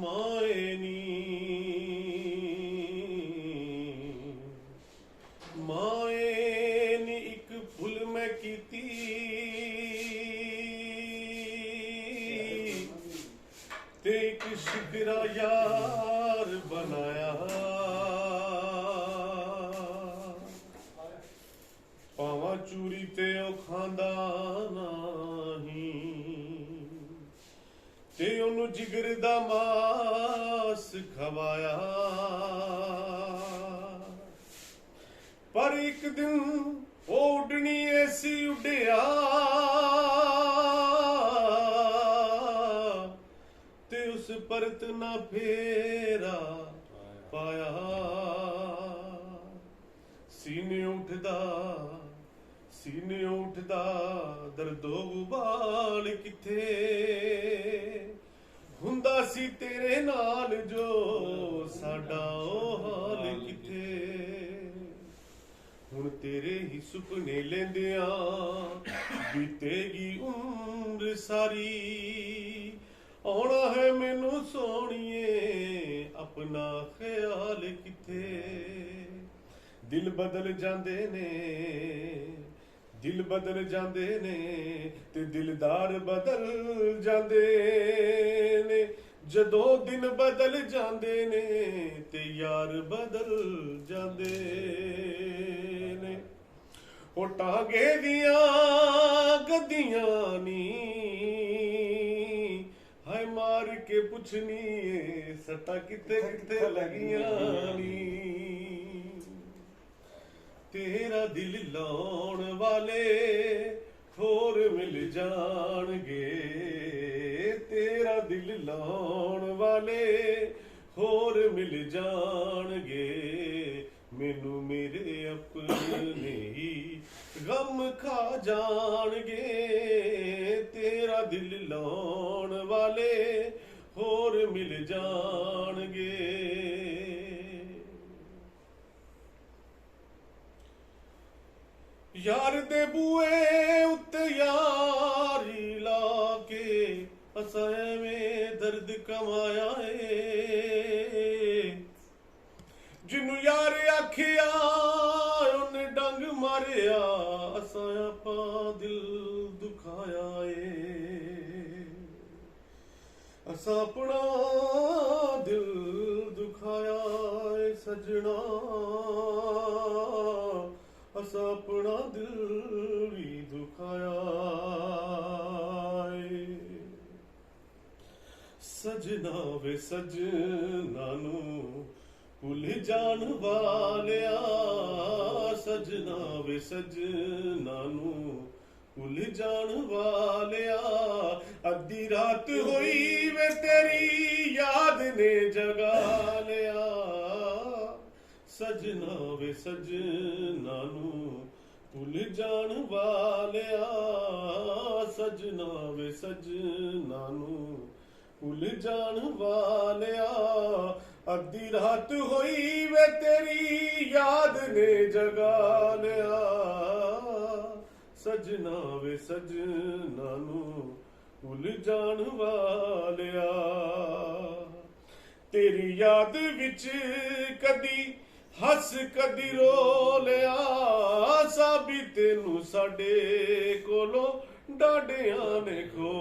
माए नी एक भुल मैं कीती ते एक शिकरा यार बनाया पावा चूरी ते ओ खांदा नहीं ते ओनू जिगर दा मास खवाया पर एक दिन ओ उडनी ऐसी उड़िया ते उस परत ना फेरा पाया सीने उठदा दर्दो उबाल किथे हुंदा सी तेरे नाल जो साडा ओ हाल किथे हुण तेरे ही सुपने लेंदिया बीतेगी उम्र सारी आउणा है मैनू सोहणीए अपना ख्याल किथे दिल बदल जांदे ने ते दिलदार बदल जांदे ने जदों दिन बदल जांदे ने ते यार बदल जांदे ने ओ टांगे दियां गद्दियां नी हाय मार के पुछनी सट्टा किते किते लगियां नी तेरा दिल लाउण वाले होर मिल जाणगे तेरा दिल लाउण वाले होर मिल जाणगे मैनू मेरे अपने ही गम खा जाणगे तेरा दिल लाउण वाले होर मिल जाणगे यार दे बूए उत्ते यारी लाके असां में दर्द कमाया है जिन्नू यार आखिया उन्हें डंग मारिया असां आपा दिल दुखाया है असां अपना दिल दुखाया है सजना असा अपना दिल भी दुखाया सजना वे सजना नू भुल जान वालिया सजना वे सजना नू भुल जान वालिया अद्धी रात होई वे तेरी याद ने जगा लिया सजना वे सजना नू भुल जान वालिया सजना वे सजना नू भुल जान वालिया अद्धी रात होई वे तेरी याद ने जगा लिया सजना वे सजना नू भुल जान वालिया तेरी याद विच कदी हस कदी रो लिया साबी तेनू साडे कोलों डाडियां ने खो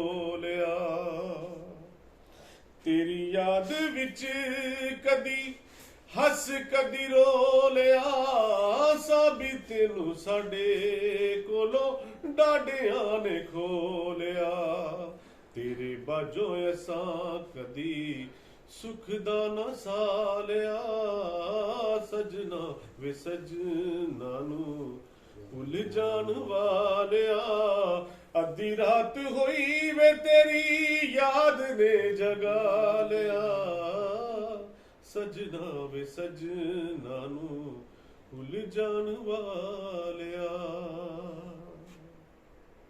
लिया तेरी याद विच कदी हस कदी रो लिया साबी तेनू साडे कोलों डाडियां ने खो लिया तेरे बाजों असां कदी सुख दा ना सालिया सजना वे सजना नू भुल जान वालिया अद्धी रात होई वे तेरी याद ने जगा लिया सजना वे सजना नू भुल जान वालिया।